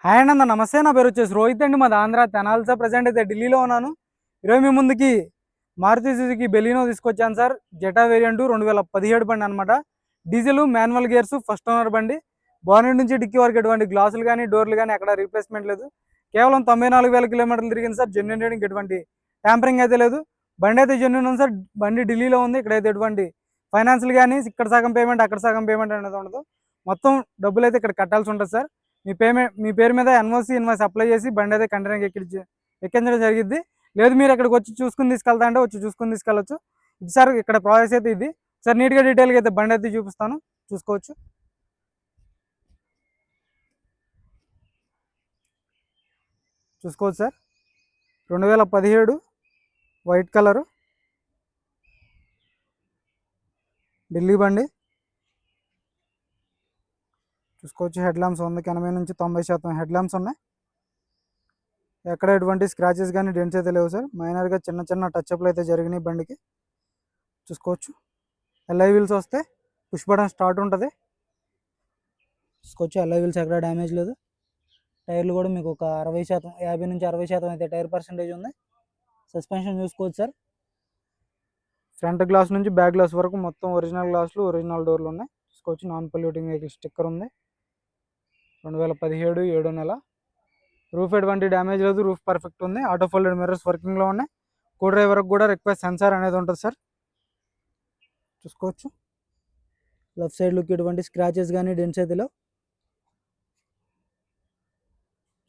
Hi అన్న నమస్తే. నా పేరు వచ్చేసి రోహిత్ అండి. మాది ఆంధ్ర తెనాల్సా. ప్రజెంట్ అయితే ఢిల్లీలో ఉన్నాను. ఈరోజు మీ ముందుకి మారుతి సుజుకి బెలినో తీసుకొచ్చాను సార్. జెటా వేరియంట్ 2017 బండి అనమాట. Diesel manual gears, first owner బండి. బానెట్ నుంచి డిక్కీ వరకు ఎటువంటి గ్లాసులు కానీ డోర్లు కానీ ఎక్కడ రీప్లేస్మెంట్ లేదు. కేవలం 94,000 కిలోమీటర్లు తిరిగింది సార్. జెన్యున్ రేటింగ్, ఎటువంటి ట్యాంపరింగ్ అయితే లేదు. బండి అయితే జెన్యున్ ఉంది సార్. బండి ఢిల్లీలో ఉంది. ఇక్కడైతే ఎటువంటి ఫైనాన్షియల్ కానీ ఇక్కడ సగం పేమెంట్ అక్కడ సగం పేమెంట్ అనేది ఉండదు. మొత్తం డబ్బులు అయితే ఇక్కడ కట్టాల్సి ఉంటుంది సార్. మీ పేరు మీద ఎన్ఓసి ఇన్వాయిస్ అప్లై చేసి బండి అయితే కంటైనర్కి ఎక్కించడం జరిగింది. లేదు మీరు ఇక్కడికి వచ్చి చూసుకుని తీసుకెళ్తా అంటే వచ్చి చూసుకుని తీసుకెళ్ళచ్చు. ఇది సార్ ఇక్కడ ప్రాసెస్ అయితే ఇది సార్. నీట్గా డీటెయిల్గా అయితే బండి అయితే చూపిస్తాను, చూసుకోవచ్చు. సార్ 2017 వైట్ కలరు ఢిల్లీ బండి. చూసుకోవచ్చు. హెడ్ ల్యాంప్స్ 80 నుంచి 90% హెడ్ ల్యాంప్స్ ఉన్నాయి. ఎక్కడ ఎటువంటి స్క్రాచెస్ కానీ డెంట్స్ అయితే లేవు సార్. మైనర్గా చిన్న చిన్న టచ్అప్లు అయితే జరిగినాయి బండికి. చూసుకోవచ్చు. ఎల్ఐ వీల్స్ వస్తే పుష్ బటన్ స్టార్ట్ ఉంటుంది. చూసుకోవచ్చు. ఎల్ఐ వీల్స్ ఎక్కడ డ్యామేజ్ లేదు. టైర్లు కూడా మీకు ఒక 60%, 50 నుంచి 60% అయితే టైర్ పర్సెంటేజ్ ఉంది. సస్పెన్షన్ చూసుకోవచ్చు సార్. ఫ్రంట్ గ్లాస్ నుంచి బ్యాక్ గ్లాస్ వరకు మొత్తం ఒరిజినల్ గ్లాసులు, ఒరిజినల్ డోర్లు ఉన్నాయి. చూసుకోవచ్చు. నాన్ పొల్యూటింగ్ వెహికల్ స్టిక్కర్ ఉంది. 2017 7వ నెల. రూఫ్ ఎటువంటి డ్యామేజ్ లేదు. రూఫ్ పర్ఫెక్ట్ ఉంది. ఆటో ఫోల్డెడ్ మిర్రర్స్ వర్కింగ్లో ఉన్నాయి. కో డ్రైవర్కి కూడా రిక్వెస్ట్ సెన్సార్ అనేది ఉంటుంది సార్. చూసుకోవచ్చు. లెఫ్ట్ సైడ్ లుక్ ఎటువంటి స్క్రాచెస్ కానీ డెంట్స్ అయితే లేవు.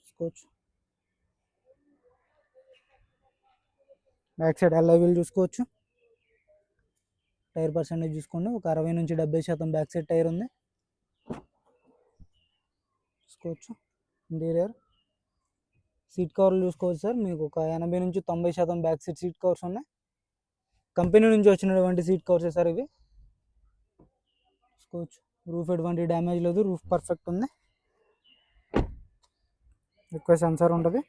చూసుకోవచ్చు. బ్యాక్ సైడ్ ఎల్ఐ వీల్ చూసుకోవచ్చు. టైర్ పర్సెంటేజ్ చూసుకోండి. ఒక 60 నుంచి 70% బ్యాక్ సైడ్ టైర్ ఉంది. చూసుకోవచ్చు. ఇంటీరియర్ సీట్ కవర్లు చూసుకోవచ్చు సార్. మీకు ఒక 80 నుంచి 90% బ్యాక్ సీట్ కవర్స్ ఉన్నాయి. కంపెనీ నుంచి వచ్చినటువంటి సీట్ కవర్స్ సార్ ఇవి. చూసుకోవచ్చు. రూఫ్ ఎటువంటి డ్యామేజ్ లేదు. రూఫ్ పర్ఫెక్ట్ ఉంది. ఎక్కువ సెన్సార్ ఉంటుంది.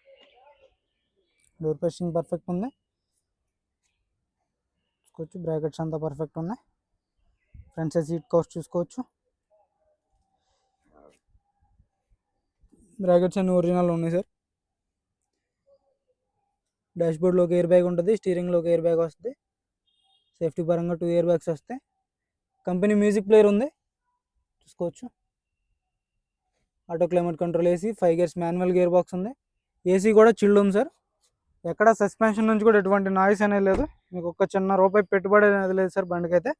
డోర్ ప్రెస్సింగ్ పర్ఫెక్ట్ ఉంది. చూసుకోవచ్చు. బ్రాకెట్స్ అంతా పర్ఫెక్ట్ ఉన్నాయి. ఫ్రంట్ సైడ్ సీట్ కవర్స్ చూసుకోవచ్చు. బ్రాకెట్స్ అన్ని ఒరిజినల్ ఉన్నాయి సార్. డాష్బోర్డ్లోకి ఎయిర్ బ్యాగ్ ఉంటుంది. స్టీరింగ్లోకి ఎయిర్ బ్యాగ్ వస్తుంది. సేఫ్టీ పరంగా 2 ఎయిర్ బ్యాగ్స్ వస్తాయి. కంపెనీ మ్యూజిక్ ప్లేయర్ ఉంది. చూసుకోవచ్చు. Auto climate control AC, 5 gears manual gear box ఉంది. ఏసీ కూడా చిల్డ్ ఉంది సార్. ఎక్కడ సస్పెన్షన్ నుంచి కూడా ఎటువంటి నాయిస్ అనేది లేదు. మీకు ఒక చిన్న రూపాయి పెట్టుబడి అనేది లేదు సార్ బండికి అయితే.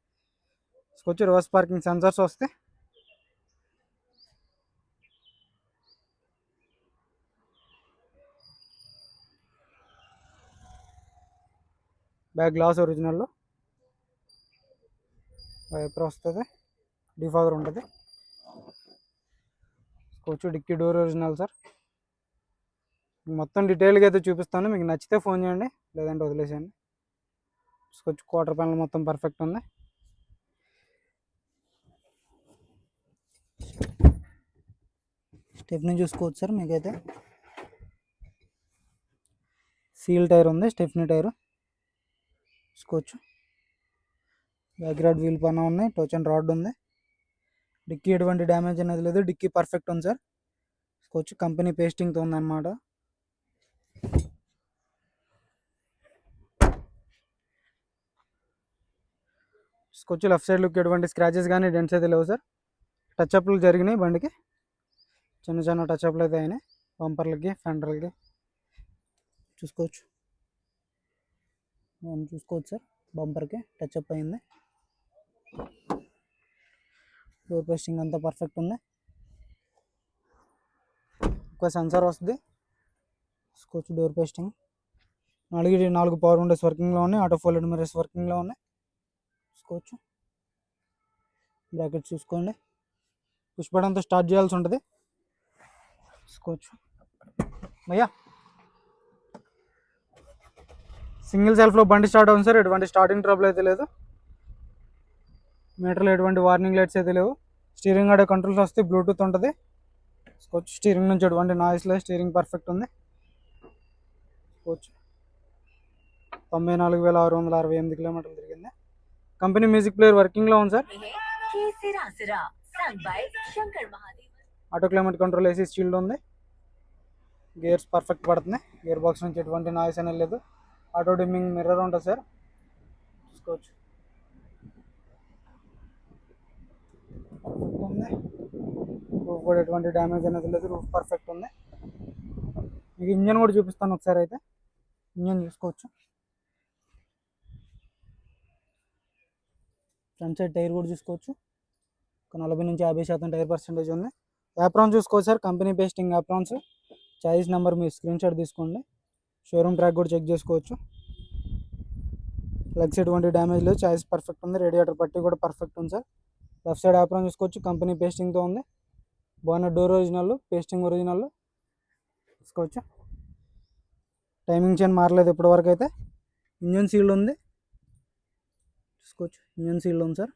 చూసుకోవచ్చు. రివర్స్ పార్కింగ్ సెన్సర్స్ వస్తాయి. బ్యాక్ గ్లాస్ ఒరిజినల్లో. వైపర్ వస్తుంది. డిఫాగర్ ఉంటుంది. చూసుకోవచ్చు. Dicky door original sir. మొత్తం డీటెయిల్గా అయితే చూపిస్తాను. మీకు నచ్చితే ఫోన్ చేయండి, లేదంటే వదిలేసేయండి. చూసుకోవచ్చు. క్వార్టర్ ప్యానల్ మొత్తం పర్ఫెక్ట్ ఉంది. స్టెప్నీ చూసుకోవచ్చు సార్. మీకైతే సీల్ టైర్ ఉంది. స్టెప్నీ టైరు చూసుకోవచ్చు. బ్యాక్ రాడ్ వీల్ పైన ఉన్నాయి. టచ్ అండ్ రాడ్ ఉంది. డిక్కీ ఎటువంటి డ్యామేజ్ అనేది లేదు. డిక్కీ పర్ఫెక్ట్ ఉంది సార్. చూసుకోవచ్చు. కంపెనీ పేస్టింగ్తో ఉందన్నమాట. చూసుకోవచ్చు. లెఫ్ట్ సైడ్ లుక్ ఎటువంటి స్క్రాచెస్ కానీ డెంట్స్ అయితే లేవు సార్. టచ్అప్లు జరిగినాయి బండికి. చిన్న చిన్న టచ్అప్లు అయితే అయినాయి. బంపర్లకి, ఫెండర్లకి చూసుకోవచ్చు. చూసుకోవచ్చు సార్. బంపర్కి టచ్అప్ అయింది. డోర్ పేస్టింగ్ అంతా పర్ఫెక్ట్ ఉంది. ఒక సెన్సార్ వస్తుంది. చూసుకోవచ్చు. డోర్ పేస్టింగ్ 4 పవర్ విండోస్ వర్కింగ్లో ఉన్నాయి. ఆటో ఫోల్డెడ్ మిర్రర్స్ వర్కింగ్లో ఉన్నాయి. చూసుకోవచ్చు. బ్రాకెట్ చూసుకోండి. పుష్ బటన్తో స్టార్ట్ చేయాల్సి ఉంటుంది. చూసుకోవచ్చు. భయ్యా సింగిల్ సెల్ఫ్లో బండి స్టార్ట్ అవుతుంది సార్. ఎటువంటి స్టార్టింగ్ ట్రబుల్ అయితే లేదు. మీటర్లో ఎటువంటి వార్నింగ్ లైట్స్ అయితే లేవు. స్టీరింగ్ ఆడే కంట్రోల్స్ వస్తే బ్లూటూత్ ఉంటుంది. చూసుకోవచ్చు. స్టీరింగ్ నుంచి ఎటువంటి నాయిస్ లేదు. స్టీరింగ్ పర్ఫెక్ట్ ఉంది. చూసుకోవచ్చు. 94,668 కిలోమీటర్లు తిరిగింది. కంపెనీ మ్యూజిక్ ప్లేయర్ వర్కింగ్లో ఉంది sir. Auto climate control AC shield ఉంది. గేర్స్ పర్ఫెక్ట్ పడుతున్నాయి, గేర్ బాక్స్ నుంచి ఎటువంటి నాయిస్ అనేది లేదు. ఆటో డిమ్మింగ్ మిర్రర్ ఉంటుంది సార్, చూసుకోవచ్చు. పర్ఫెక్ట్ ఉంది. రూఫ్ కూడా ఎటువంటి డ్యామేజ్ అనేది లేదు, రూఫ్ పర్ఫెక్ట్ ఉంది. మీకు ఇంజన్ కూడా చూపిస్తాను ఒకసారి. అయితే ఇంజన్ చూసుకోవచ్చు. ఫ్రంట్ సైడ్ టైర్ కూడా చూసుకోవచ్చు, ఒక 40 నుంచి 50% టైర్ పర్సెంటేజ్ ఉంది. యాప్రాన్స్ చూసుకోవచ్చు sir, company pasting aprons. Choice number మీరు స్క్రీన్ షాట్ తీసుకోండి. షోరూమ్ ట్రాక్ కూడా చెక్ చేసుకోవచ్చు. లెగ్స్ ఎటువంటి డ్యామేజ్ లేదు, చాయిస్ పర్ఫెక్ట్ ఉంది. రేడియేటర్ పట్టి కూడా పర్ఫెక్ట్ ఉంది సార్. లెఫ్ట్ సైడ్ యాప్రాన్ చూసుకోవచ్చు, కంపెనీ పేస్టింగ్తో ఉంది. Bonnet door original, pasting original చూసుకోవచ్చు. టైమింగ్ చైన్ మారలేదు ఇప్పటివరకు అయితే. ఇంజన్ సీల్డ్ ఉంది, చూసుకోవచ్చు. ఇంజన్ సీల్డ్ ఉంది సార్,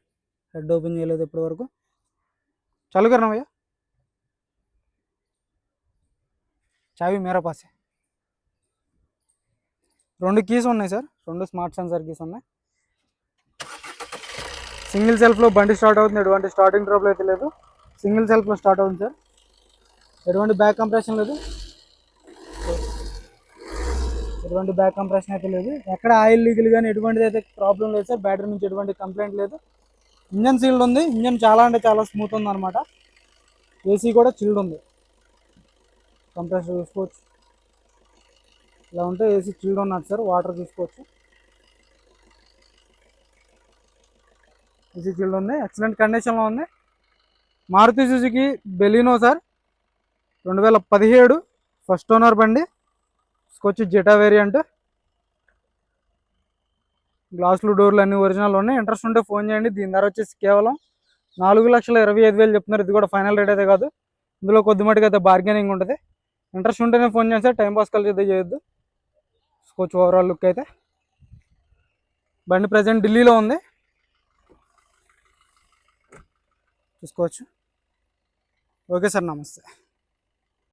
హెడ్ ఓపెన్ చేయలేదు ఇప్పటివరకు. చాలు కర్నా భయ్యా, చావి మేరా పాసే. 2 కీస్ ఉన్నాయి సార్, 2 స్మార్ట్ సెన్సార్ కీస్ ఉన్నాయి. సింగిల్ సెల్ఫ్లో బండి స్టార్ట్ అవుతుంది, ఎటువంటి స్టార్టింగ్ ట్రబుల్ అయితే లేదు. సింగిల్ సెల్ఫ్లో స్టార్ట్ అవుతుంది సార్, ఎటువంటి బ్యాక్ కంప్రెషన్ లేదు, ఎటువంటి బ్యాక్ కంప్రెషన్ అయితే లేదు. ఎక్కడ ఆయిల్ లీకులు కానీ ఎటువంటిది అయితే ప్రాబ్లం లేదు సార్. బ్యాటరీ నుంచి ఎటువంటి కంప్లైంట్ లేదు. ఇంజన్ సీల్డ్ ఉంది, ఇంజన్ చాలా అంటే చాలా స్మూత్ ఉంది అనమాట. ఏసీ కూడా చిల్డ్ ఉంది. కంప్రెసర్ చూసుకోవచ్చు, ఇలా ఉంటే ఏసీ చిల్డ్ ఉన్నట్టు సార్. వాటర్ చూసుకోవచ్చు, ఏసీ చిల్డ్ ఉంది, ఎక్సలెంట్ కండిషన్లో ఉంది. Maruti Suzuki Baleno sir, 2017 first owner బండి. చూసుకోవచ్చు, జెటా వేరియంట్. గ్లాసులు డోర్లు అన్ని ఒరిజినల్ ఉన్నాయి. ఇంట్రెస్ట్ ఉంటే ఫోన్ చేయండి. దీని ధర వచ్చేసి కేవలం 4,25,000 చెప్తున్నారు. ఇది కూడా ఫైనల్ రేట్ అయితే కాదు, ఇందులో కొద్ది మటుకు అయితే బార్గెనింగ్ ఉంటుంది. ఇంట్రెస్ట్ ఉంటేనే ఫోన్ చేయండి సార్, టైం పాస్ కలిసి అయితే చేయొద్దు. చూసుకోవచ్చు ఓవరాల్ లుక్ అయితే. బండి ప్రజెంట్ ఢిల్లీలో ఉంది, చూసుకోవచ్చు. ఓకే సార్, నమస్తే.